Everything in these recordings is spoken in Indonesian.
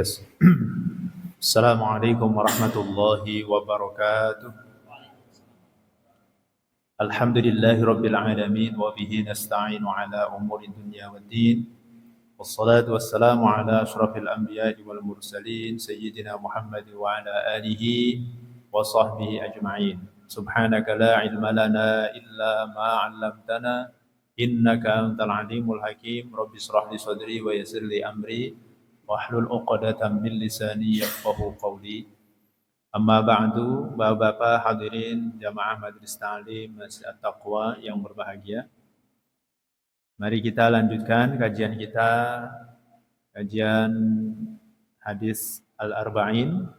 Yes. Assalamualaikum warahmatullahi wabarakatuh. Alhamdulillahi rabbil alamin wa bihi nasta'inu ala umuri dunya waddin. Wassalatu wassalamu ala asyrafil anbiya'i wal mursalin sayyidina Muhammad wa ala alihi wa sahbihi ajma'in. Subhanaka la ilma lana illa ma 'allamtana innaka antal alimul hakim. Rabbi shrah li sadri wa yassir li amri wahlul 'uqdatam min lisani yafqahu qawli. Amma ba'du, Bapak-bapak hadirin jamaah Majelis Ta'lim Masjid At-Taqwa yang berbahagia. Mari kita lanjutkan kajian kita, kajian hadis Al-Arba'in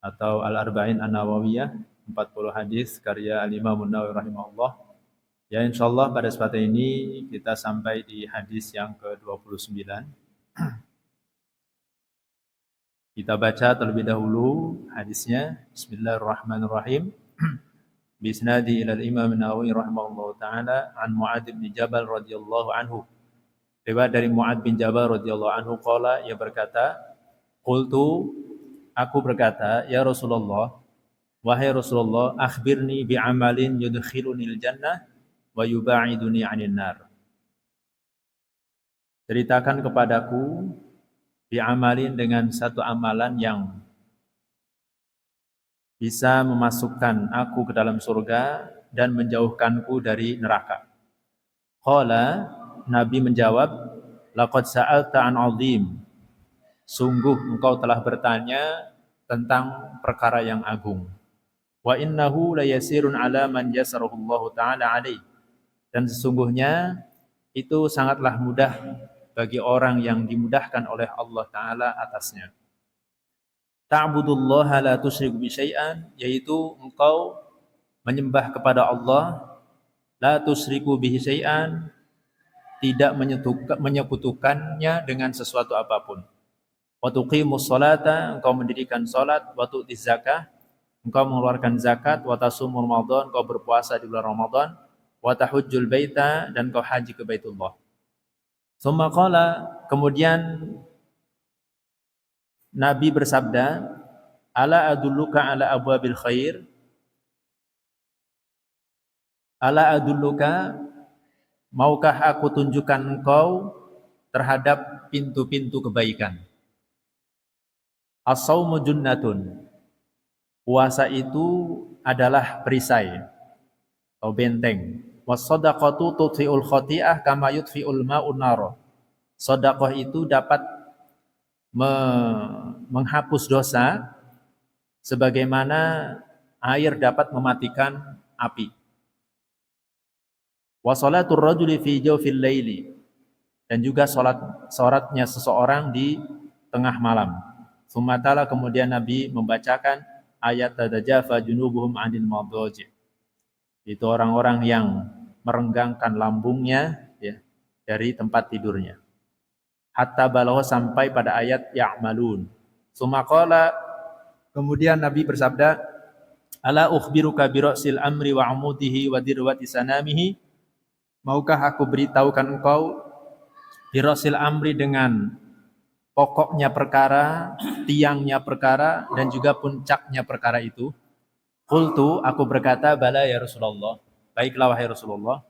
atau Al-Arba'in An-Nawawiyah, 40 hadis karya Al-Imam An-Nawawi rahimahullah. Ya, insyaallah pada kesempatan ini kita sampai di hadis yang ke-29. Kita baca terlebih dahulu hadisnya. Bismillahirrahmanirrahim. Bisnadi ila al-Imam An-Nawawi rahimahullahu taala an Mu'adz bin Jabal radhiyallahu anhu. Riwayat dari Mu'adz bin Jabal radhiyallahu anhu qala, ia berkata, qultu, aku berkata, ya Rasulullah, wahai Rasulullah, akhbirni bi amalin yudkhilunil jannah wa yuba'iduni 'anil nar. Ceritakan kepadaku diamalin dengan satu amalan yang bisa memasukkan aku ke dalam surga dan menjauhkanku dari neraka. Qala, Nabi menjawab, laqad sa'alta an 'azim. Sungguh engkau telah bertanya tentang perkara yang agung. Wa innahu layasirun 'ala man yasarahu Allah taala 'alaihi. Dan sesungguhnya itu sangatlah mudah bagi orang yang dimudahkan oleh Allah Ta'ala atasnya. Ta'budullaha la tusyriku bi syai'an, yaitu engkau menyembah kepada Allah, la tusyriku bihi syai'an, tidak menyekutukannya dengan sesuatu apapun. Wa tuqimus sholata, engkau mendirikan salat, wa tu'tiz zakah, engkau mengeluarkan zakat, wa tasumul ramadan, engkau berpuasa di bulan Ramadan, wa tahujjul baita, dan engkau haji ke Baitullah. Tsumma qala, kemudian Nabi bersabda, ala adulluka ala abwabil khair, ala adulluka, maukah aku tunjukkan engkau terhadap pintu-pintu kebaikan. As-saumu junnatun, puasa itu adalah perisai atau benteng. Was-shadaqatu tudfi'ul khati'ah kama yudfi'ul ma'un nar. Sedekah itu dapat menghapus dosa sebagaimana air dapat mematikan api. Wa shalatur rajuli fi jawfil laili, dan juga salatnya seseorang di tengah malam. Sumatala, kemudian Nabi membacakan ayat tadajafa junubuhum 'anil madaji'. Itu orang-orang yang merenggangkan lambungnya ya, dari tempat tidurnya. Hatta balagha, sampai pada ayat ya'malun. Sumaqala, kemudian Nabi bersabda, ala ukhbiruka bi ra'sil amri wa 'amudihi wa dirwati sanamihi, maukah aku beritahukan engkau bi ra'sil amri, dengan pokoknya perkara, tiangnya perkara, dan juga puncaknya perkara itu. Qultu, aku berkata, bala ya Rasulullah, baiklah wahai Rasulullah.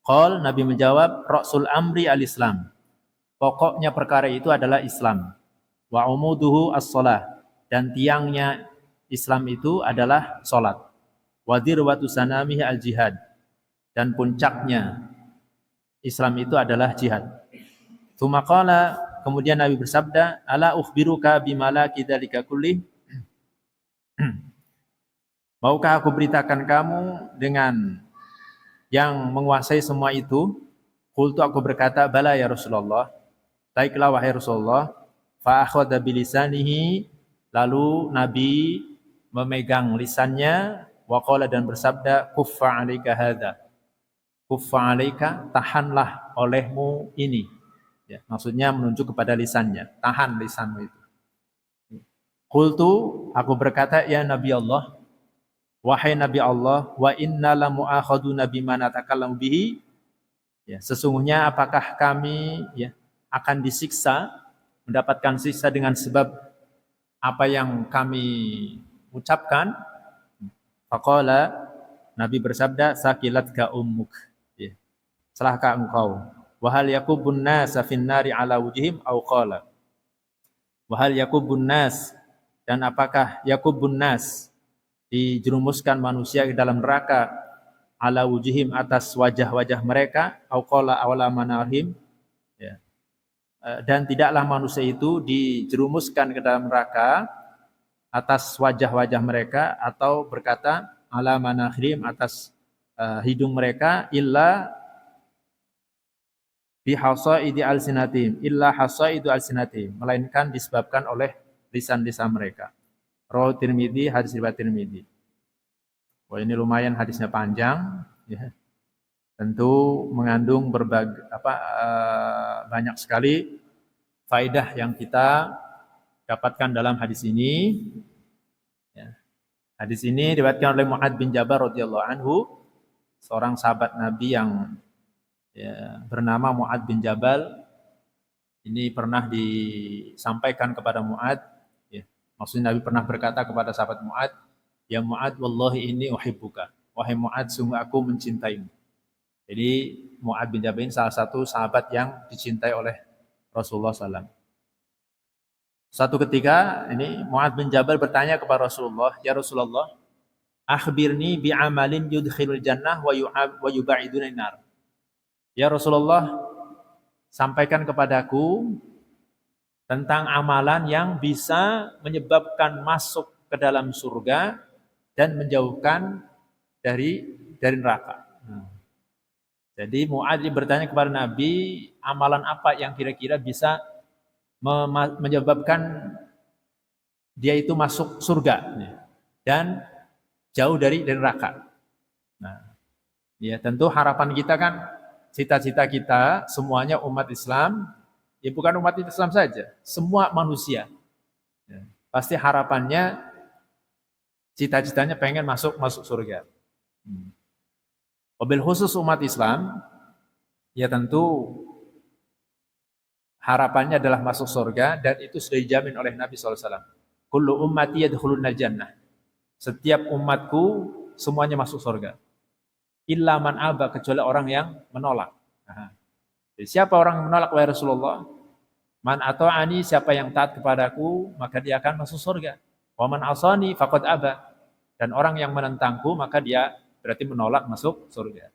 Qal, Nabi menjawab, ra'sul amri al-Islam, pokoknya perkara itu adalah Islam. Wa umuduhu as-shalah, dan tiangnya Islam itu adalah salat. Wa dirwatu sanamihi al-jihad, dan puncaknya Islam itu adalah jihad. Tsumma qala, kemudian Nabi bersabda, ala ukhbiruka bimalaki dzalika kulli, maukah aku beritakan kamu dengan yang menguasai semua itu? Qultu, aku berkata, bala ya Rasulullah, baiklah wahai Rasulullah. Fa akhadha bilisanihi, lalu Nabi memegang lisannya, wa qala, dan bersabda, kuffa 'alaika hadza, kuffa 'alaika, tahanlah olehmu ini. Ya, maksudnya menunjuk kepada lisannya, tahan lisanmu itu. Qultu, aku berkata, ya Nabi Allah, wahai Nabi Allah, wa inna la mu'akhaduna bima natakallamu bihi, ya, sesungguhnya apakah kami ya akan disiksa mendapatkan siksa dengan sebab apa yang kami ucapkan. Faqala, Nabi bersabda, sakilatka ummuk. Ya. Celaka engkau. Wa hal yakubun nasa finnari ala wujihim au qala. Wa hal yakubun nas, dan apakah yakubun nas, dijerumuskan manusia ke dalam neraka, ala wujihim, atas wajah-wajah mereka, au qala awla manahim, ya. Dan tidaklah manusia itu dijerumuskan ke dalam neraka atas wajah-wajah mereka, atau berkata ala manahrim, atas hidung mereka, illa bihasaidi alsinatim, illa hasaidu alsinatim, melainkan disebabkan oleh lisan-lisan mereka. Rawahu Tirmidzi, hadis riwayat Tirmidzi. Wah, ini lumayan hadisnya panjang, ya. Tentu mengandung banyak sekali faedah yang kita dapatkan dalam hadis ini. Ya. Hadis ini diriwayatkan oleh Mu'adz bin Jabal radhiyallahu anhu, seorang sahabat Nabi yang bernama Mu'adz bin Jabal. Ini pernah disampaikan kepada Mu'adz. Ya. Maksudnya Nabi pernah berkata kepada sahabat Mu'adz, ya Mu'adz, wallahi inni uhibbuka. Wahai Mu'adz, sungguh aku mencintaimu. Jadi Mu'adz bin Jabal ini salah satu sahabat yang dicintai oleh Rasulullah SAW. Suatu ketika ini Mu'adz bin Jabal bertanya kepada Rasulullah, ya Rasulullah, akhbirni bi'amalin yudkhilul jannah wa yuba'idun nar. Ya Rasulullah, sampaikan kepadaku tentang amalan yang bisa menyebabkan masuk ke dalam surga dan menjauhkan dari neraka. Jadi Mu'adz bertanya kepada Nabi, amalan apa yang kira-kira bisa menyebabkan dia itu masuk surga dan jauh dari neraka. Nah, ya tentu harapan kita kan, cita-cita kita semuanya umat Islam, ya bukan umat Islam saja, semua manusia. Ya, pasti harapannya, cita-citanya pengen masuk surga. Wabil khusus umat Islam, ya tentu harapannya adalah masuk surga, dan itu sudah dijamin oleh Nabi SAW. Kullu ummati yadkhulunal jannah. Setiap umatku semuanya masuk surga. Illa man aba, kecuali orang yang menolak. Jadi siapa orang yang menolak, wahai Rasulullah? Man ata'ani, siapa yang taat kepadaku, maka dia akan masuk surga. Wa man asani faqad aba. Dan orang yang menentangku, maka dia berarti menolak masuk surga.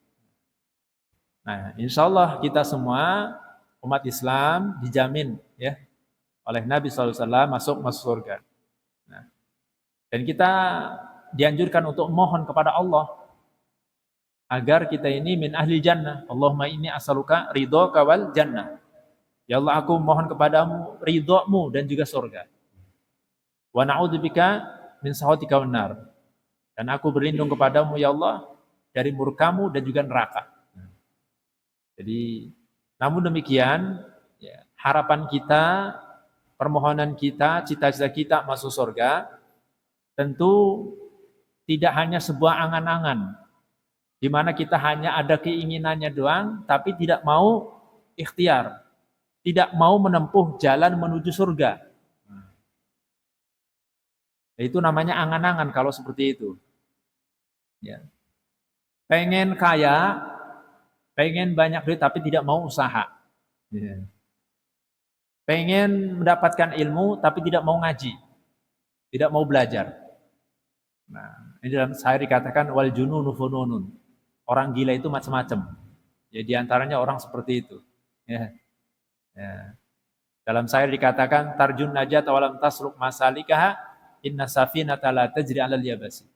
Nah, insyaallah kita semua umat Islam dijamin ya oleh Nabi SAW masuk surga. Nah, dan kita dianjurkan untuk mohon kepada Allah agar kita ini min ahli jannah. Allahumma inni as'aluka ridhoka wal jannah. Ya Allah, aku mohon kepadamu ridhomu dan juga surga. Wa na'udzubika min sakhatika wan nar. Dan aku berlindung kepadamu ya Allah dari murkamu dan juga neraka. Jadi namun demikian, ya, harapan kita, permohonan kita, cita-cita kita masuk surga, tentu tidak hanya sebuah angan-angan, di mana kita hanya ada keinginannya doang, tapi tidak mau ikhtiar, tidak mau menempuh jalan menuju surga. Itu namanya angan-angan kalau seperti itu. Ya. Pengen kaya, pengen banyak duit, tapi tidak mau usaha. Ya. Pengen mendapatkan ilmu, tapi tidak mau ngaji, tidak mau belajar. Nah, ini dalam syair dikatakan wal jununu fununun. Orang gila itu macam-macam. Ya, di antaranya orang seperti itu. Ya. Ya. Dalam syair dikatakan tarjun najat awalam tasruk masalikaha inna safinata la tajri 'alal yabasi.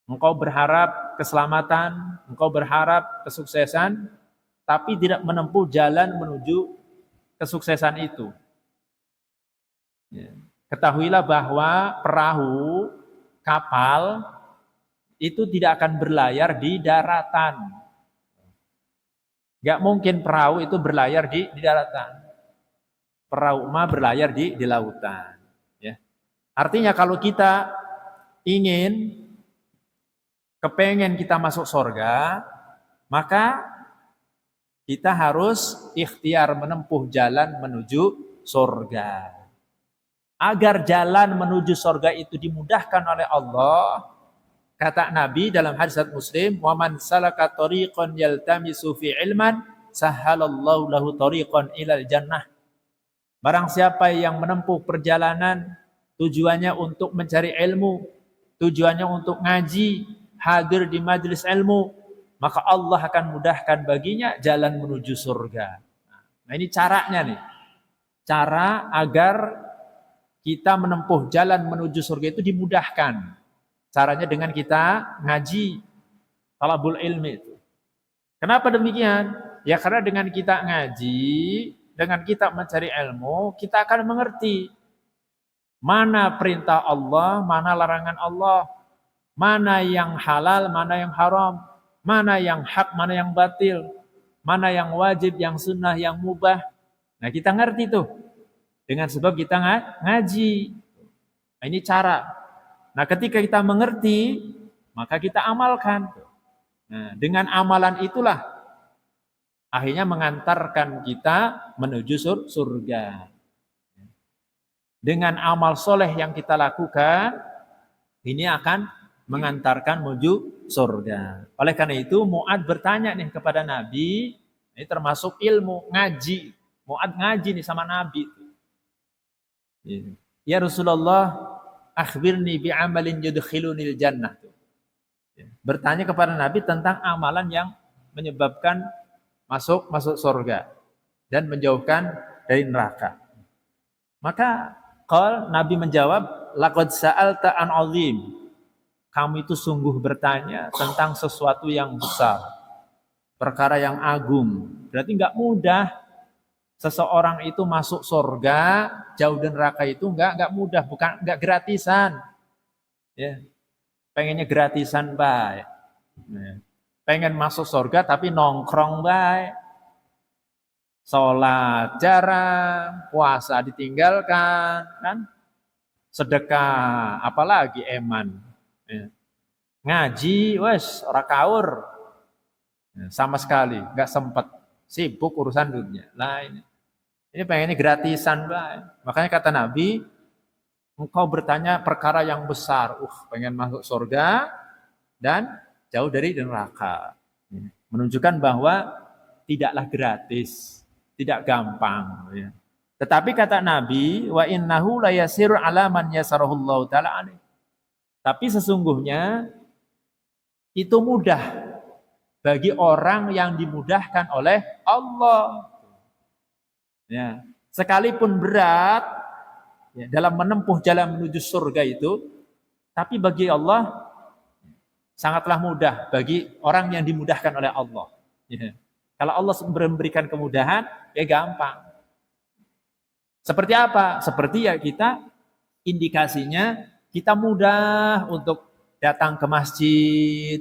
Engkau berharap keselamatan, engkau berharap kesuksesan, tapi tidak menempuh jalan menuju kesuksesan itu. Ya. Ketahuilah bahwa perahu, kapal, itu tidak akan berlayar di daratan. Gak mungkin perahu itu berlayar di daratan. Perahu mah berlayar di lautan. Ya. Artinya kalau kita ingin, kepengen kita masuk surga, maka kita harus ikhtiar menempuh jalan menuju surga. Agar jalan menuju surga itu dimudahkan oleh Allah, kata Nabi dalam hadis Muslim, "Wa man salaka tariqan yaltamisu fi ilman, sahhalallahu lahu tariqan ilal jannah." Barang siapa yang menempuh perjalanan tujuannya untuk mencari ilmu, tujuannya untuk ngaji, hadir di majelis ilmu, maka Allah akan mudahkan baginya jalan menuju surga. Nah, ini caranya nih. Cara agar kita menempuh jalan menuju surga itu dimudahkan. Caranya dengan kita ngaji, talabul ilmi itu. Kenapa demikian? Ya karena dengan kita ngaji, dengan kita mencari ilmu, kita akan mengerti mana perintah Allah, mana larangan Allah, mana yang halal, mana yang haram, mana yang hak, mana yang batil, mana yang wajib, yang sunnah, yang mubah. Nah kita ngerti tuh. Dengan sebab kita ngaji. Nah, ini cara. Nah, ketika kita mengerti, maka kita amalkan. Nah, dengan amalan itulah akhirnya mengantarkan kita menuju surga. Dengan amal soleh yang kita lakukan, ini akan mengantarkan menuju surga. Oleh karena itu, Mu'ad bertanya nih kepada Nabi, ini termasuk ilmu, ngaji. Mu'ad ngaji nih sama Nabi. Ya Rasulullah, akhbirni bi'amalin yudkhilunil jannah. Bertanya kepada Nabi tentang amalan yang menyebabkan masuk surga dan menjauhkan dari neraka. Maka Nabi menjawab, laqad sa'alta an 'azim. Kamu itu sungguh bertanya tentang sesuatu yang besar, perkara yang agung. Berarti enggak mudah. Seseorang itu masuk surga, jauh dari neraka itu enggak mudah, enggak gratisan. Ya. Pengennya gratisan baik. Ya. Pengen masuk surga tapi nongkrong baik. Salat jarang, puasa ditinggalkan, kan? Sedekah, apalagi eman. Ya. Ngaji, wes ora kaur. Ya, sama sekali enggak sempat, sibuk urusan dunia. Lah ini pengennya gratisan, Mbak. Makanya kata Nabi, engkau bertanya perkara yang besar. Pengen masuk surga dan jauh dari neraka. Menunjukkan bahwa tidaklah gratis, tidak gampang. Tetapi kata Nabi, wa innahu la yasiru ala man yasarahullahu ta'ala alaih. Tapi sesungguhnya itu mudah bagi orang yang dimudahkan oleh Allah. Ya, sekalipun berat ya, dalam menempuh jalan menuju surga itu, tapi bagi Allah sangatlah mudah bagi orang yang dimudahkan oleh Allah. Ya. Kalau Allah memberikan kemudahan, ya gampang. Seperti apa? Seperti ya kita indikasinya kita mudah untuk datang ke masjid,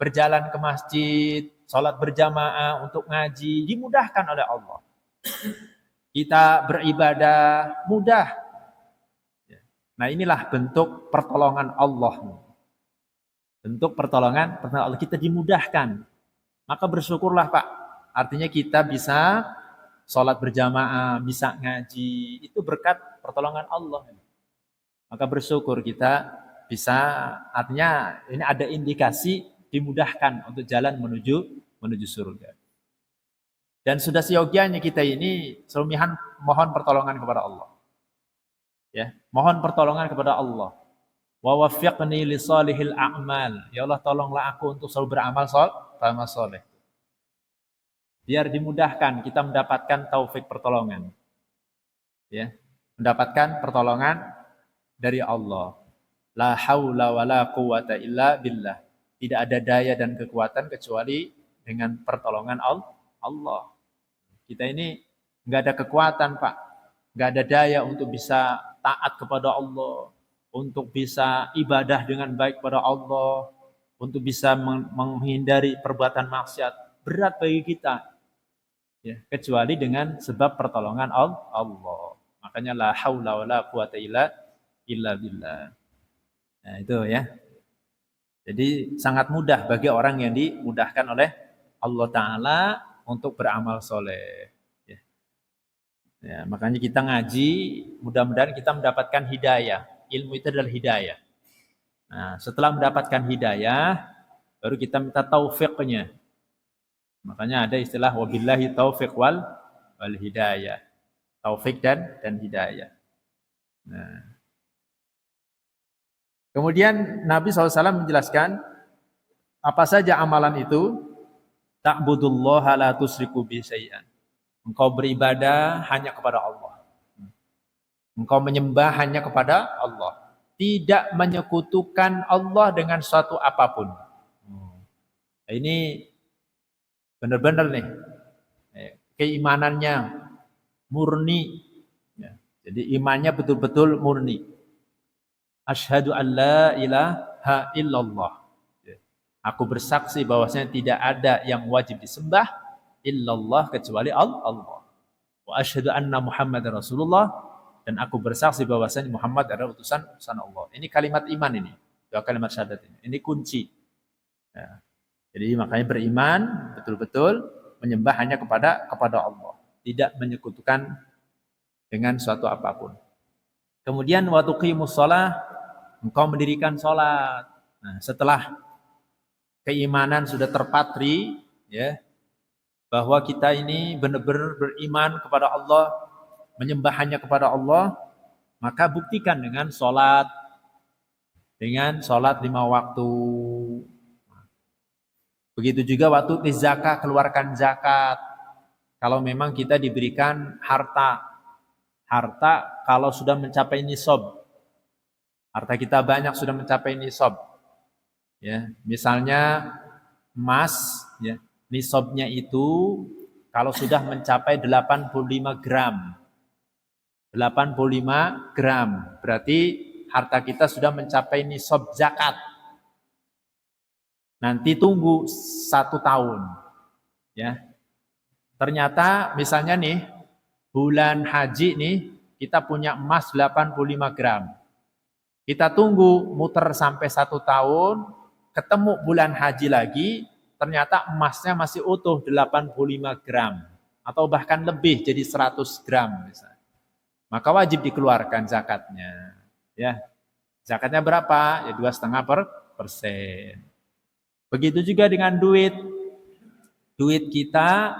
berjalan ke masjid, sholat berjamaah, untuk ngaji, dimudahkan oleh Allah. Kita beribadah mudah. Nah inilah bentuk pertolongan Allah. Bentuk pertolongan Allah, kita dimudahkan. Maka bersyukurlah Pak. Artinya kita bisa sholat berjamaah, bisa ngaji. Itu berkat pertolongan Allah. Maka bersyukur kita bisa, artinya ini ada indikasi dimudahkan untuk jalan menuju surga. Dan sudah seyogianya kita ini selalu mohon pertolongan kepada Allah. Ya, mohon pertolongan kepada Allah. Wa waffiqni li salihil a'mal. Ya Allah, tolonglah aku untuk selalu beramal saleh. Biar dimudahkan kita mendapatkan taufik pertolongan. Ya, mendapatkan pertolongan dari Allah. La haula wala quwata illa billah. Tidak ada daya dan kekuatan kecuali dengan pertolongan Allah. Kita ini nggak ada kekuatan, Pak. Nggak ada daya untuk bisa taat kepada Allah, untuk bisa ibadah dengan baik kepada Allah, untuk bisa menghindari perbuatan maksiat. Berat bagi kita. Ya, kecuali dengan sebab pertolongan Allah. Makanya la haula wala quwata illa billah. Nah, itu ya. Jadi sangat mudah bagi orang yang dimudahkan oleh Allah Ta'ala untuk beramal soleh. Ya, makanya kita ngaji, mudah-mudahan kita mendapatkan hidayah. Ilmu itu adalah hidayah. Nah, setelah mendapatkan hidayah, baru kita minta taufiknya. Makanya ada istilah wabillahi taufiq wal hidayah. Taufik dan hidayah. Nah, kemudian Nabi SAW menjelaskan apa saja amalan itu. Ta'budullaha la tusriku bi syai'an. Engkau beribadah hanya kepada Allah. Engkau menyembah hanya kepada Allah. Tidak menyekutukan Allah dengan suatu apapun. Nah, ini benar-benar nih. Keimanannya murni. Ya. Jadi imannya betul-betul murni. Asyhadu an la ilaha illallah. Aku bersaksi bahwasanya tidak ada yang wajib disembah illallah kecuali Allah. Wa asyhadu anna Muhammadar Rasulullah, dan aku bersaksi bahwasanya Muhammad adalah utusan Allah. Ini kalimat iman ini. Dua kalimat syahadat ini. Ini kunci. Ya. Jadi makanya beriman betul-betul menyembah hanya kepada Allah. Tidak menyekutukan dengan suatu apapun. Kemudian wa tuqimus shalah, engkau mendirikan salat. Nah, setelah keimanan sudah terpatri, ya, bahwa kita ini benar-benar beriman kepada Allah, menyembah hanya kepada Allah, maka buktikan dengan sholat 5 waktu. Begitu juga waktu zakat, keluarkan zakat. Kalau memang kita diberikan harta kalau sudah mencapai nisab, harta kita banyak sudah mencapai nisab. Ya, misalnya emas, ya, nisabnya itu kalau sudah mencapai 85 gram. 85 gram, berarti harta kita sudah mencapai nisab zakat. Nanti tunggu 1 tahun. Ya. Ternyata misalnya nih, bulan haji nih, kita punya emas 85 gram. Kita tunggu muter sampai 1 tahun, ketemu bulan haji lagi, ternyata emasnya masih utuh 85 gram. Atau bahkan lebih, jadi 100 gram misalnya. Maka wajib dikeluarkan zakatnya. Ya, zakatnya berapa? Ya 2,5%. Begitu juga dengan duit. Duit kita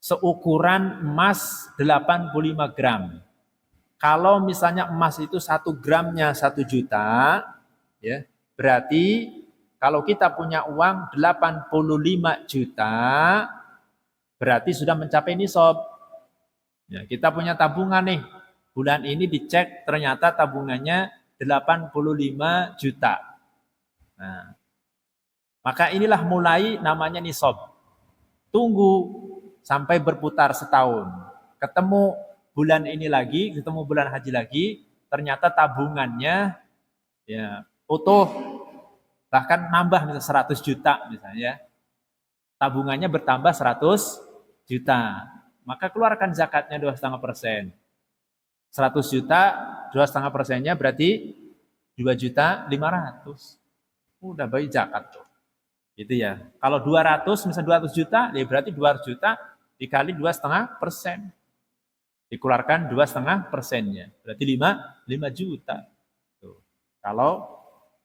seukuran emas 85 gram. Kalau misalnya emas itu 1 gramnya 1 juta, ya, berarti kalau kita punya uang 85 juta, berarti sudah mencapai nisab. Ya, kita punya tabungan nih. Bulan ini dicek ternyata tabungannya 85 juta. Nah, maka inilah mulai namanya nisab. Tunggu sampai berputar setahun. Ketemu bulan ini lagi, ketemu bulan haji lagi, ternyata tabungannya ya utuh, bahkan nambah misalnya 100 juta misalnya. Tabungannya bertambah 100 juta. Maka keluarkan zakatnya 2,5%. 100 juta, 2,5%-nya berarti 2.500.000. Udah bayi zakat tuh. Gitu ya. Kalau 200, misalnya 200 juta, ya berarti 200 juta dikali 2,5%. Dikeluarkan 2,5%-nya. Berarti 5 juta. Tuh. Kalau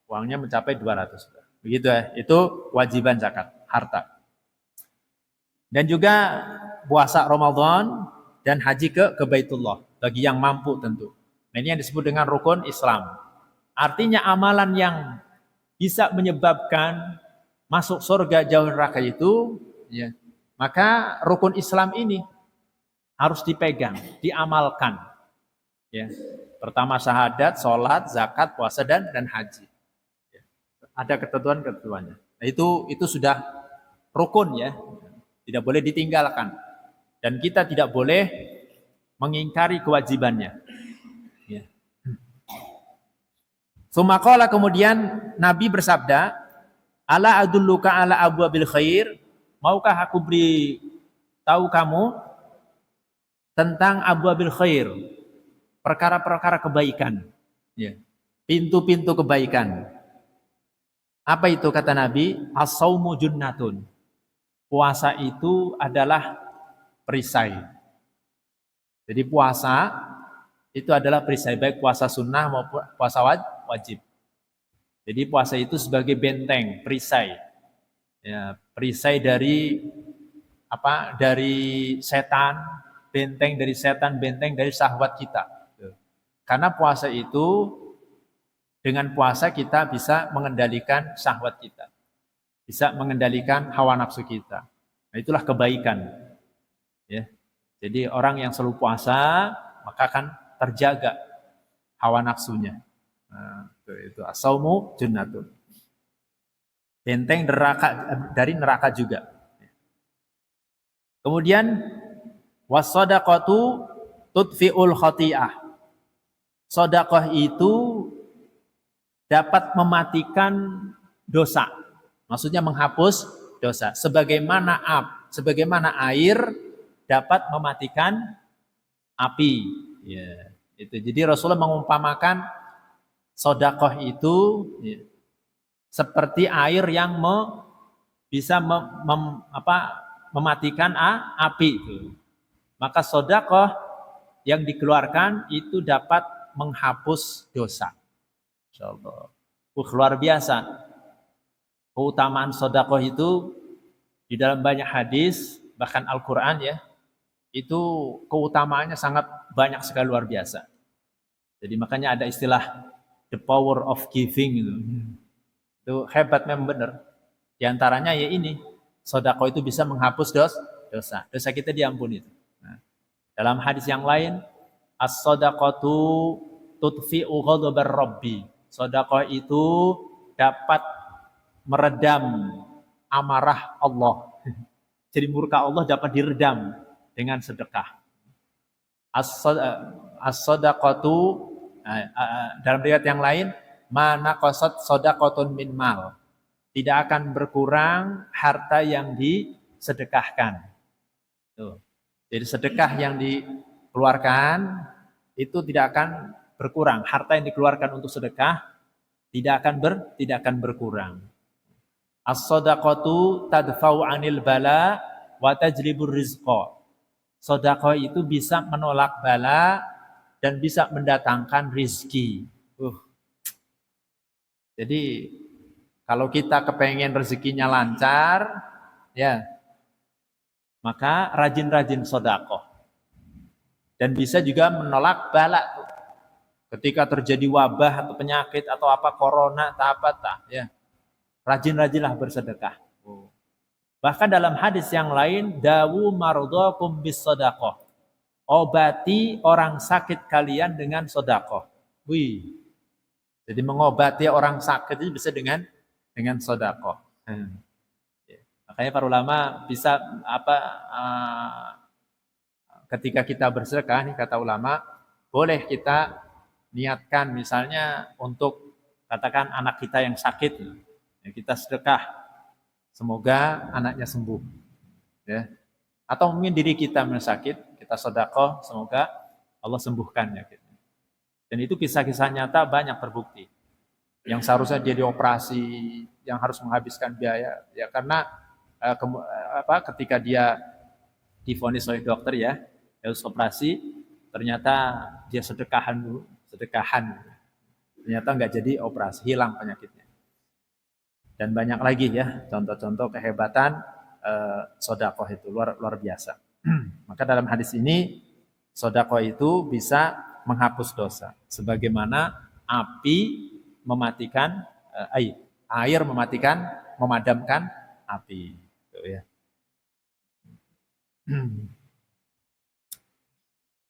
uangnya mencapai 200 juta. Begitu ya. Itu kewajiban zakat, harta. Dan juga puasa Ramadan dan haji ke Baitullah. Bagi yang mampu tentu. Nah, ini yang disebut dengan rukun Islam. Artinya amalan yang bisa menyebabkan masuk surga jauh neraka itu, ya, maka rukun Islam ini harus dipegang, diamalkan. Ya. Pertama syahadat, sholat, zakat, puasa dan haji. Ya. Ada ketentuan-ketentuannya. Nah, itu sudah rukun ya, tidak boleh ditinggalkan. Dan kita tidak boleh mengingkari kewajibannya. Ya. Sumakola kemudian Nabi bersabda, ala adulluka ala abwabil khair, maukah aku beri tahu kamu tentang abwabil khair, perkara-perkara kebaikan, ya, pintu-pintu kebaikan. Apa itu kata Nabi? As-saumu junnatun. Puasa itu adalah perisai. Jadi puasa itu adalah perisai, baik puasa sunnah maupun puasa wajib. Jadi puasa itu sebagai benteng, perisai. Ya, perisai dari apa? Dari setan, benteng dari setan, benteng dari syahwat kita. Karena puasa itu, dengan puasa kita bisa mengendalikan syahwat kita. Bisa mengendalikan hawa nafsu kita. Nah, itulah kebaikan. Ya. Jadi orang yang selalu puasa, maka akan terjaga hawa nafsunya. Nah, itu as-saumu junnatun. Benteng dari neraka juga. Kemudian was-shadaqatu tudfi'ul khati'ah. Sedekah itu dapat mematikan dosa. Maksudnya menghapus dosa. Sebagaimana air dapat mematikan api. Ya, itu. Jadi Rasulullah mengumpamakan sedekah itu ya, seperti air yang bisa mematikan api itu. Maka sedekah yang dikeluarkan itu dapat menghapus dosa. Insyaallah. Luar biasa. Keutamaan sedekah itu di dalam banyak hadis, bahkan Al-Qur'an ya, itu keutamaannya sangat banyak sekali, luar biasa. Jadi makanya ada istilah the power of giving gitu. Itu hebat memang benar. Di antaranya ya ini, sedekah itu bisa menghapus dosa. Dosa kita diampuni itu. Nah, dalam hadis yang lain, as-shadaqatu tudfi'u ghadabar rabbi. Sedekah itu dapat meredam amarah Allah. Jadi murka Allah dapat diredam dengan sedekah. As-shadaqatu dalam riwayat yang lain, mana qasat shadaqatun min mal. Tidak akan berkurang harta yang disedekahkan. Tuh. Jadi sedekah yang dikeluarkan itu tidak akan berkurang. Harta yang dikeluarkan untuk sedekah tidak akan berkurang. As-shadaqatu tadfa'u 'anil bala wa tajlibur rizqa. Sedekah itu bisa menolak bala dan bisa mendatangkan rizki. Jadi kalau kita kepengen rezekinya lancar, ya, maka rajin-rajin sedekah. Dan bisa juga menolak bala. Ketika terjadi wabah atau penyakit atau apa, corona atau apa, ya, rajin-rajinlah bersedekah. Bahkan dalam hadis yang lain, dawu marudhakum bis sedekah. Obati orang sakit kalian dengan sedekah. Wih. Jadi mengobati orang sakit itu bisa dengan sedekah. Makanya para ulama bisa ketika kita bersedekah nih, kata ulama, boleh kita niatkan misalnya untuk katakan anak kita yang sakit, ya, kita sedekah semoga anaknya sembuh, ya. Atau mungkin diri kita yang sakit, kita sedekah semoga Allah sembuhkan ya. Dan itu kisah-kisah nyata banyak terbukti. Yang seharusnya dia dioperasi, yang harus menghabiskan biaya, ya karena ketika dia divonis oleh dokter ya, harus operasi, ternyata dia sedekahan, ternyata nggak jadi operasi, hilang penyakitnya. Dan banyak lagi ya contoh-contoh kehebatan sedekah itu luar biasa. Maka dalam hadis ini sedekah itu bisa menghapus dosa, sebagaimana api mematikan air memadamkan api. Gitu ya.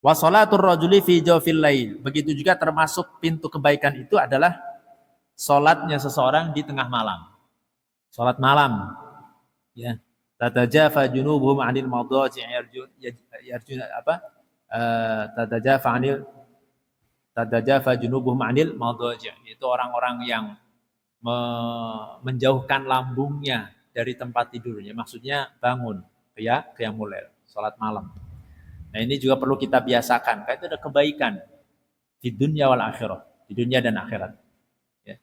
Wa sholatur rajuli fi jawfil lail. Begitu juga termasuk pintu kebaikan itu adalah salatnya seseorang di tengah malam. Salat malam. Ya. Tatajafa junubuhum 'anil madaji' yarjun apa? Tatajafa junubuhum 'anil madaji'. Itu orang-orang yang menjauhkan lambungnya dari tempat tidurnya. Maksudnya bangun, qiyamul lail, salat malam. Nah, ini juga perlu kita biasakan, karena itu ada kebaikan di dunia wal akhirah, di dunia dan akhirat. Ya.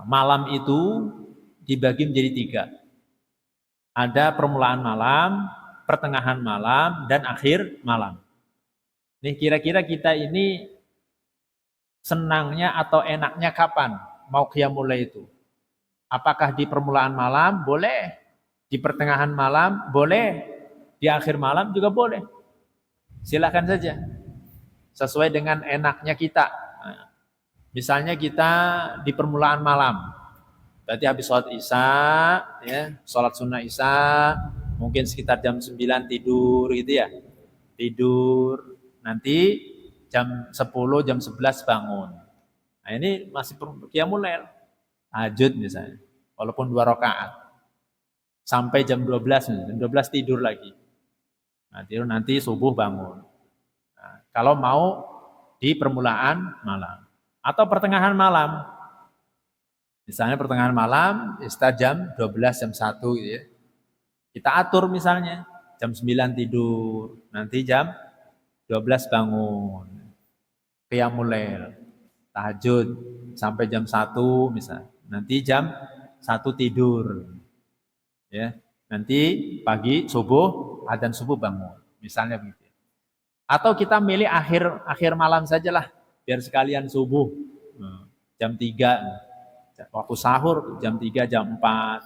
Malam itu dibagi menjadi 3. Ada permulaan malam, pertengahan malam, dan akhir malam. Nih kira-kira kita ini senangnya atau enaknya kapan mau qiyamul lail itu? Apakah di permulaan malam? Boleh. Di pertengahan malam? Boleh. Di akhir malam juga boleh. Silakan saja. Sesuai dengan enaknya kita. Nah, misalnya kita di permulaan malam. Berarti habis sholat isya, ya, sholat sunnah isya, mungkin sekitar jam 9 tidur gitu ya. Tidur, nanti jam 10, jam 11 bangun. Nah ini masih qiyamul lail. Tahajud misalnya, walaupun 2 rakaat. Sampai jam 12, jam 12 tidur lagi. Nah, tidur nanti subuh bangun. Nah, kalau mau di permulaan malam. Atau pertengahan malam. Misalnya pertengahan malam, istilah jam 12, jam 1 gitu ya. Kita atur misalnya, jam 9 tidur, nanti jam 12 bangun. Qiyamul lail, tahajud, sampai jam 1 misalnya. Nanti jam 1 tidur. Ya, nanti pagi subuh, adzan subuh bangun. Misalnya begitu. Atau kita milih akhir malam sajalah, biar sekalian subuh. Jam 3, waktu sahur jam 3, jam 4.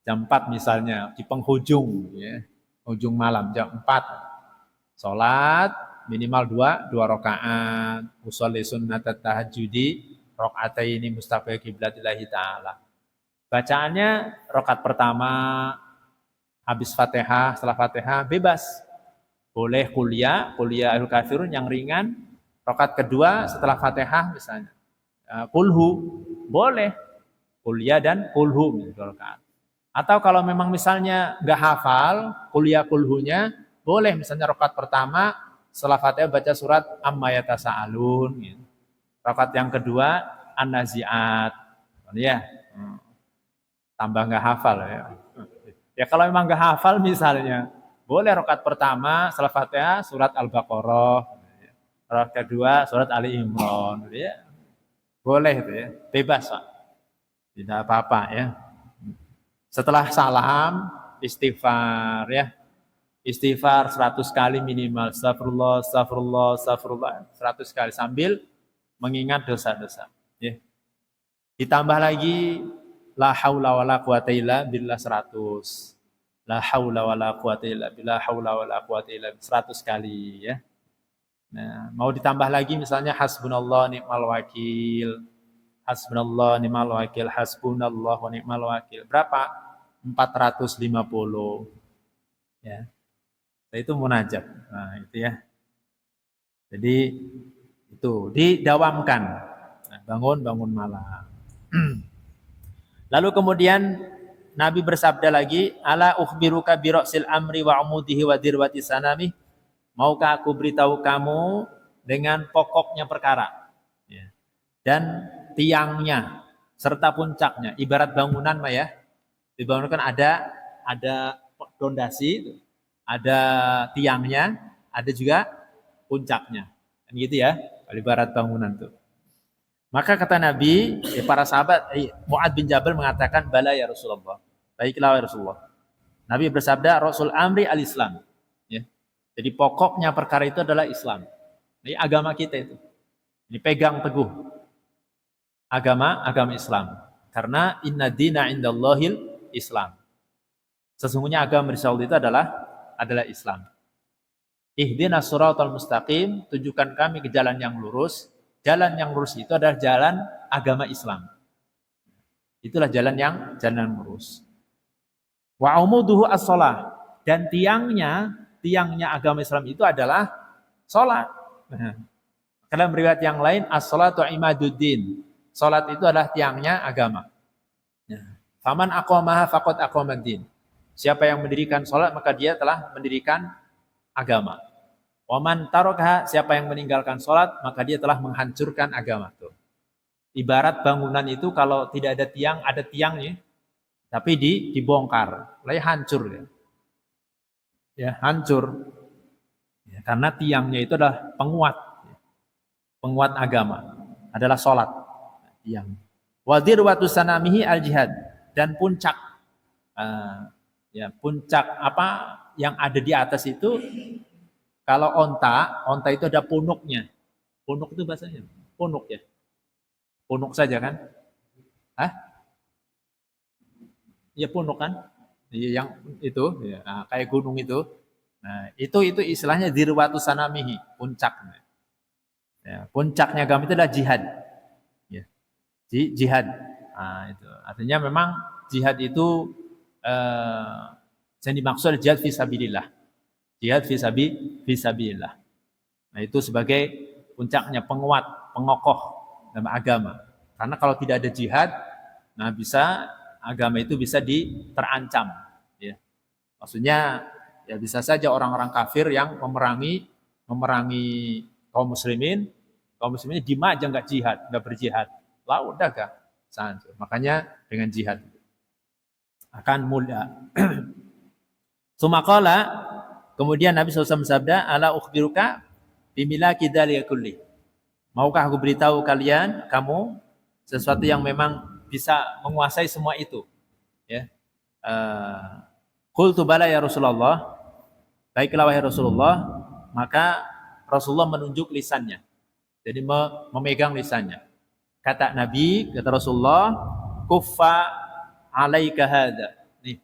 Jam 4 misalnya di penghujung ya. Ujung malam jam 4. Salat minimal 2 rakaat. Usolli sunnatat tahajudi rakaataini mustaqbil qiblatillahi taala. Bacaannya rakaat pertama habis Fatihah, setelah Fatihah bebas. Boleh kuliah Al-Kafirun yang ringan. Rakaat kedua setelah Fatihah misalnya. Kulhu boleh kuliah dan kulhu rakaat. Atau kalau memang misalnya nggak hafal kuliah kulhunya, boleh misalnya rakaat pertama setelah Fatihah baca surat Amma Yatasaalun gitu. Rakaat yang kedua An-Nazi'at. Ya. Tambah nggak hafal ya. Ya kalau memang nggak hafal misalnya, boleh rakaat pertama setelah Fatihah surat Al-Baqarah. Rakaat kedua surat Ali Imran. Ya. Boleh itu ya, bebas Pak. Tidak apa-apa ya. Setelah salam, istighfar ya. Istighfar 100 kali minimal. Astagfirullah, astagfirullah, astagfirullah. 100 kali sambil mengingat dosa-dosa. Ya. Ditambah lagi la haula wala quwata illa billah 100. La haula wala quwata illa billah, haula wala quwata illa 100 kali ya. Nah, mau ditambah lagi misalnya hasbunallah ni'mal wakil. Hasbunallah ni'mal wakil, hasbunallah wa ni'mal wakil. Berapa? 450. Ya. Itu munajat. Nah, itu ya. Jadi itu didawamkan. Nah, bangun malam. Lalu kemudian Nabi bersabda lagi, ala ukhbiruka bi ra'sil amri wa umudihi wa dirwati sanami. Maukah aku beritahu kamu dengan pokoknya perkara ya. Dan tiangnya serta puncaknya, ibarat bangunan Pak ya. Di bangunan kan ada fondasi, ada tiangnya, ada juga puncaknya. Kan gitu ya, ibarat bangunan tuh. Maka kata Nabi, para sahabat, Mu'ad bin Jabal mengatakan, bala ya Rasulullah. Baiklah ya Rasulullah. Nabi bersabda, Rasul amri al-Islam. Ya. Jadi pokoknya perkara itu adalah Islam. Ini agama kita itu. Ini pegang teguh. Agama Islam. Karena inna dina indallahil Islam. Sesungguhnya agama di Saudi itu adalah Islam. Ihdinas siratal mustaqim, tunjukkan kami ke jalan yang lurus. Jalan yang lurus itu adalah jalan agama Islam. Itulah jalan yang lurus. Wa umuduhu as-shalah, dan tiangnya agama Islam itu adalah salat. Dalam riwayat yang lain as-salatu imaduddin. Salat itu adalah tiangnya agama. Faman aqamaha faqad aqamad-din. Siapa yang mendirikan salat maka dia telah mendirikan agama. Waman tarokha, siapa yang meninggalkan salat maka dia telah menghancurkan agama. Tuh. Ibarat bangunan itu kalau tidak ada tiang, ada tiangnya, tapi dibongkar, lalu hancur ya. Ya, hancur. Ya, karena tiangnya itu adalah penguat agama, adalah salat. Tiang. Wadir watu sanamihi al jihad, dan puncak puncak apa yang ada di atas itu Kalau onta itu ada punuknya. Punuk itu bahasanya, punuk ya. Punuk saja kan? Hah? Ya punuk kan? Iya, yang itu, ya, nah, kayak gunung itu. Nah, itu istilahnya dirwatu sanamihi, puncaknya. Ya, puncaknya agama itu adalah jihad. Ya, jihad. Nah, itu artinya memang jihad itu yang dimaksud jihad fisabilillah. Jihad fisabilillah. Nah, itu sebagai puncaknya penguat, pengokoh dalam agama. Karena kalau tidak ada jihad, nah agama itu bisa terancam. Ya. Maksudnya ya bisa saja orang-orang kafir yang memerangi kaum muslimin diem aja nggak jihad, nggak berjihad. Lah udah gak? Makanya dengan jihad akan mulia. Sumakala kemudian Nabi SAW bersabda, ala ukhbiruka bimilaki dzalika kulli. Maukah aku beritahu kalian, kamu sesuatu yang memang bisa menguasai semua itu? Ya. Qultu bala ya Rasulullah. Baiklah wahai Rasulullah, maka Rasulullah menunjuk lisannya. Jadi memegang lisannya. Kata Nabi, kata Rasulullah, kuffa alaika hadza. Nih.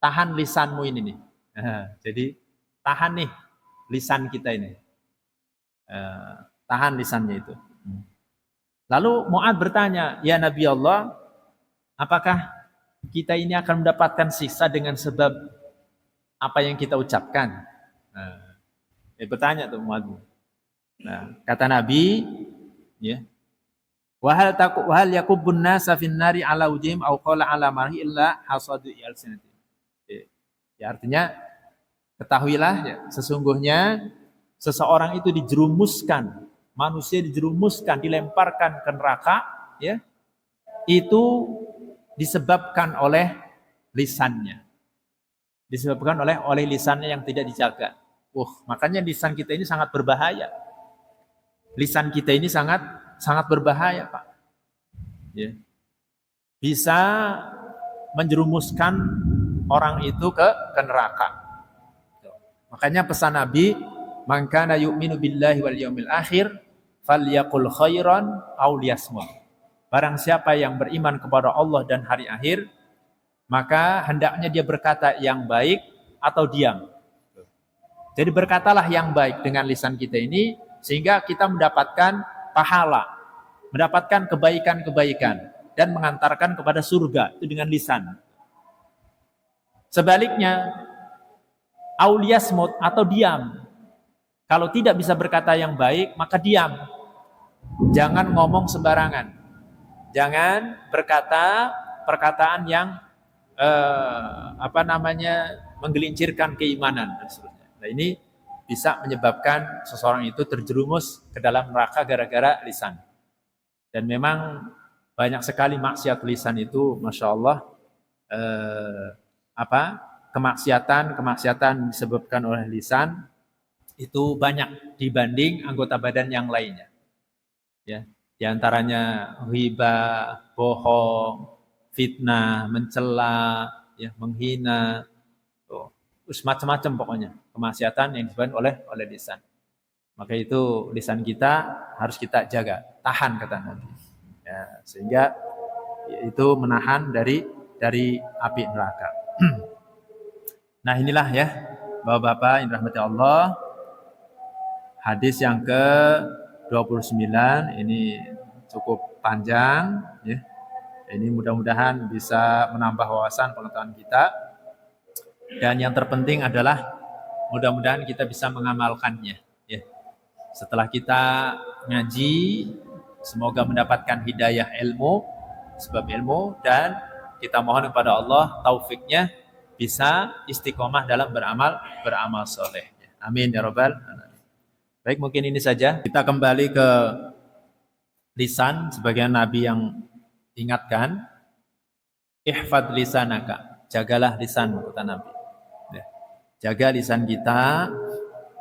Tahan lisanmu ini nih. Jadi tahan nih lisan kita ini. Tahan lisannya itu. Lalu Mu'ad bertanya, ya Nabi Allah, apakah kita ini akan mendapatkan siksa dengan sebab apa yang kita ucapkan? Bertanya tuh Mu'ad. Nah, kata Nabi, ya, wahal yakubun nasa fin nari ala ujim au qala ala marhi illa hasadu alsinati. Ya, artinya ketahuilah ya, sesungguhnya seseorang itu dijerumuskan, manusia dijerumuskan, dilemparkan ke neraka, ya, itu disebabkan oleh lisannya. Disebabkan oleh lisannya yang tidak dijaga. Makanya lisan kita ini sangat berbahaya. Lisan kita ini sangat berbahaya, Pak. Ya. Bisa menjerumuskan orang itu ke neraka. Makanya pesan Nabi, man kana yu'minu billahi wal yaumil akhir falyaqul khairan aw liyasmut. Barang siapa yang beriman kepada Allah dan hari akhir, maka hendaknya dia berkata yang baik atau diam. Jadi berkatalah yang baik dengan lisan kita ini, sehingga kita mendapatkan pahala, mendapatkan kebaikan-kebaikan, dan mengantarkan kepada surga, itu dengan lisan. Sebaliknya, auliyasmut atau diam. Kalau tidak bisa berkata yang baik, maka diam. Jangan ngomong sembarangan. Jangan berkata perkataan yang menggelincirkan keimanan dan seterusnya. Nah, ini bisa menyebabkan seseorang itu terjerumus ke dalam neraka gara-gara lisan. Dan memang banyak sekali maksiat lisan itu, masya Allah, kemaksiatan disebabkan oleh lisan itu banyak dibanding anggota badan yang lainnya. Ya, di antaranya ghibah, bohong, fitnah, mencela, ya, menghina, macam-macam pokoknya kemaksiatan yang disebabkan oleh lisan. Maka itu lisan kita harus kita jaga, tahan kata Nabi. Ya, sehingga itu menahan dari api neraka. Nah, inilah ya Bapak-bapak yang dirahmati Allah, hadis yang ke-29 ini cukup panjang ya. Ini mudah-mudahan bisa menambah wawasan pengetahuan kita. Dan yang terpenting adalah mudah-mudahan kita bisa mengamalkannya ya. Setelah kita ngaji, semoga mendapatkan hidayah ilmu, sebab ilmu, dan kita mohon kepada Allah taufiknya bisa istiqomah dalam beramal soleh. Amin ya rabbal alamin. Baik, mungkin ini saja. Kita kembali ke lisan, sebagian Nabi yang ingatkan, ihfad lisanaka, jagalah lisanmu, kata Nabi. Jaga lisan kita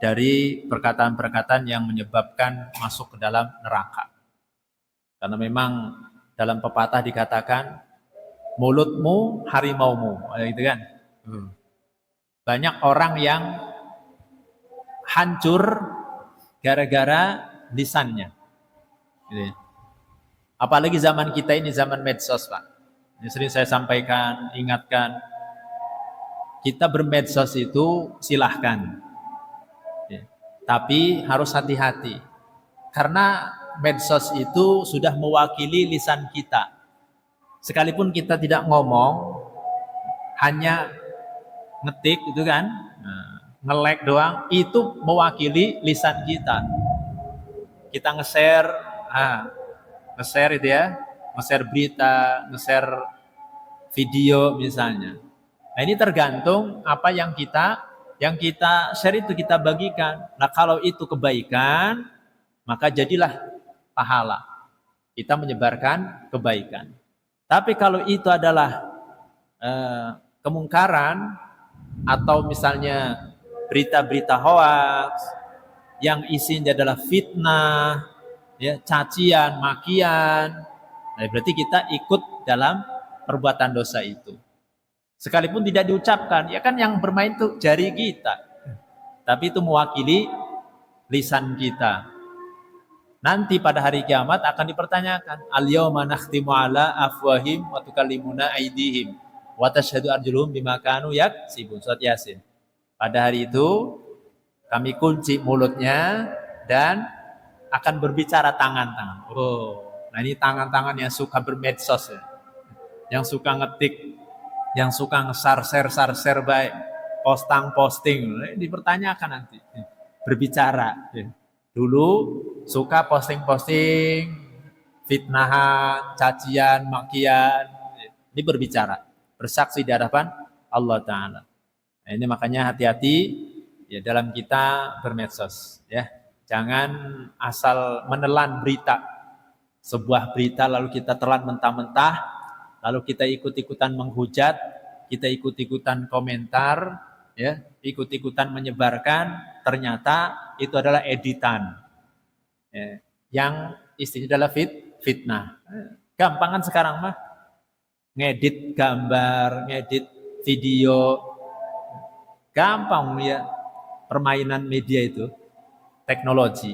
dari perkataan-perkataan yang menyebabkan masuk ke dalam neraka. Karena memang dalam pepatah dikatakan, mulutmu harimaumu, gitu kan? Banyak orang yang hancur gara-gara lisannya. Gitu ya. Apalagi zaman kita ini zaman medsos, Pak. Ini sering saya sampaikan, ingatkan. Kita bermedsos itu silahkan. Ya. Tapi harus hati-hati. Karena medsos itu sudah mewakili lisan kita. Sekalipun kita tidak ngomong, hanya ngetik itu kan, nge-like doang, itu mewakili lisan kita. Kita nge-share, nge-share itu ya, nge-share berita, nge-share video misalnya. Nah ini tergantung apa yang kita share itu kita bagikan. Nah kalau itu kebaikan, maka jadilah pahala. Kita menyebarkan kebaikan. Tapi kalau itu adalah kemungkaran atau misalnya berita-berita hoax yang isinya adalah fitnah, ya, cacian, makian, nah berarti kita ikut dalam perbuatan dosa itu. Sekalipun tidak diucapkan, ya kan yang bermain tuh jari kita. Tapi itu mewakili lisan kita. Nanti pada hari kiamat akan dipertanyakan, al-yauma nakhtimu ala afwahim wa tukallimuna aydihim wa tashhadu arjuluhum bima kanu yaksibun. Surat Yasin. Pada hari itu kami kunci mulutnya dan akan berbicara tangan-tangan. Oh, nah ini tangan-tangan yang suka bermedsos ya. Yang suka ngetik, yang suka nge-share baik, posting, dipertanyakan nanti. Berbicara. Dulu suka posting fitnahan, cacian, makian. Ini berbicara, bersaksi di hadapan Allah Ta'ala. Nah, ini makanya hati-hati ya dalam kita bermedsos. Ya. Jangan asal menelan berita. Sebuah berita lalu kita telan mentah-mentah, lalu kita ikut-ikutan menghujat, kita ikut-ikutan komentar, ya, ikut-ikutan menyebarkan, ternyata itu adalah editan. Ya, yang istilahnya adalah fitnah. Gampang kan sekarang mah? Ngedit gambar, ngedit video. Gampang ya permainan media itu, teknologi.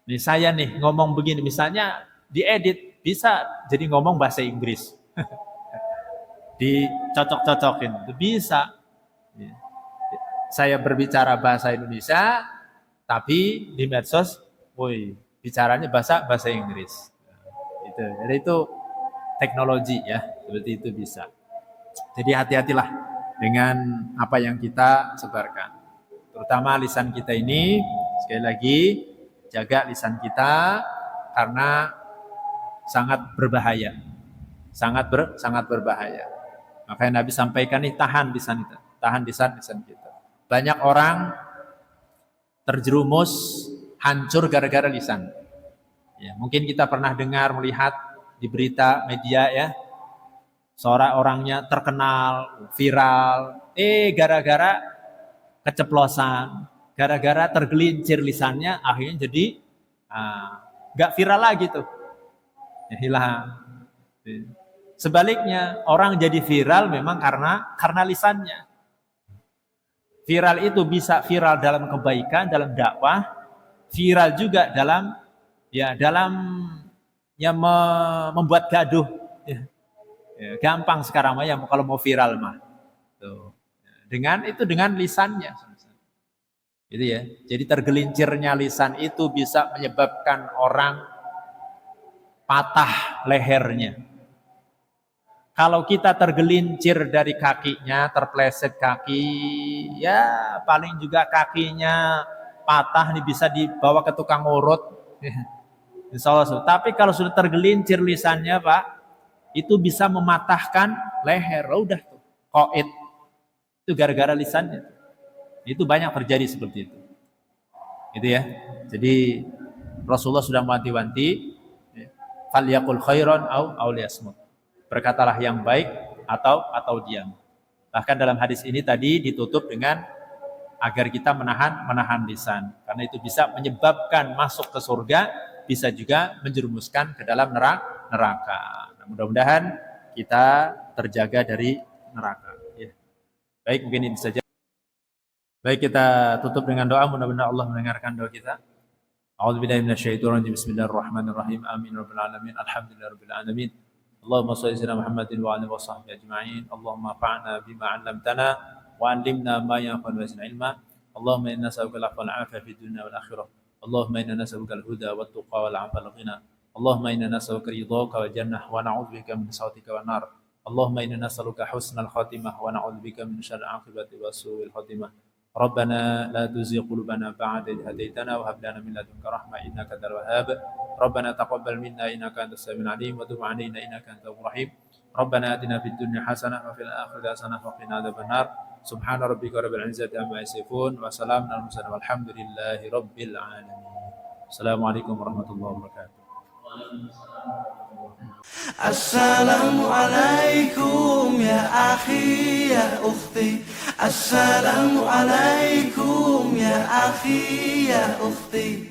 Nih saya nih ngomong begini, misalnya diedit, bisa jadi ngomong bahasa Inggris. Dicocok-cocokin, bisa. Saya berbicara bahasa Indonesia, tapi di medsos, bicaranya bahasa Inggris. Jadi itu teknologi ya, seperti itu bisa. Jadi hati-hatilah dengan apa yang kita sebarkan. Terutama lisan kita ini, sekali lagi, jaga lisan kita karena sangat berbahaya. Sangat berbahaya. Makanya Nabi sampaikan nih, tahan lisan kita, tahan lisan kita. Banyak orang terjerumus hancur gara-gara lisan. Ya, mungkin kita pernah dengar, melihat di berita media ya, seorang orangnya terkenal, viral, gara-gara keceplosan, gara-gara tergelincir lisannya, akhirnya jadi nggak viral lagi tuh, ya, hilang. Sebaliknya, orang jadi viral memang karena lisannya. Viral itu bisa viral dalam kebaikan, dalam dakwah, viral juga dalam membuat gaduh. Ya, gampang sekarang mah ya kalau mau viral mah. Tuh. Dengan lisannya. Gitu ya. Jadi tergelincirnya lisan itu bisa menyebabkan orang patah lehernya. Kalau kita tergelincir dari kakinya, terpleset kaki, ya paling juga kakinya patah nih, bisa dibawa ke tukang urut. Insya Allah. Tapi kalau sudah tergelincir lisannya Pak, itu bisa mematahkan leher. Udah tuh, qaid. Itu gara-gara lisannya. Itu banyak terjadi seperti itu. Gitu ya. Jadi Rasulullah sudah mewanti-wanti, falyaqul khairan aw liyasmut. Berkatalah yang baik atau diam. Bahkan dalam hadis ini tadi ditutup dengan agar kita menahan lisan, karena itu bisa menyebabkan masuk ke surga, bisa juga menjerumuskan ke dalam neraka. Nah, mudah-mudahan kita terjaga dari neraka. Ya. Baik, mungkin ini saja. Baik, kita tutup dengan doa, mudah-mudahan Allah mendengarkan doa kita. A'udzubillahi minasyaitonirrajim. Bismillahirrahmanirrahim. Amin rabbil alamin. Alhamdulillahirabbil alamin. Allahumma shalli ala Muhammadin wa alihi washabbihi ajma'in. Allahumma fa'na bima 'allamtana wa 'allimna ma yanfa'una wa zidna ilma. Allahumma inna nas'aluka al-'afwa wal 'afiyata fid dunya wal akhirah. Allahumma inna nas'aluka al-huda wat tuqa wal 'afwa wal ghina. Allahumma inna nas'aluka ridhaka wal jannah wa na'udzubika min sakhatika wan nar. Allahumma inna nas'aluka husnal khatimah wa na'udzubika min syarril 'aqibati wa su'il khatimah. ربنا لا تزغ قلوبنا بعد إذ هديتنا وهب لنا من لدنك رحمة إنك أنت الوهاب ربنا تقبل منا إنك أنت السميع العليم وتب علينا إنك أنت التواب الرحيم ربنا آتنا في الدنيا حسنة وفي الآخرة حسنة وقنا عذاب النار سبحان ربك رب العزة عما يصفون وسلام على المرسلين والحمد لله رب العالمين السلام عليكم ورحمة الله وبركاته. Assalamualaikum ya akhi ya ukhti. Assalamualaikum ya akhi ya ukhti.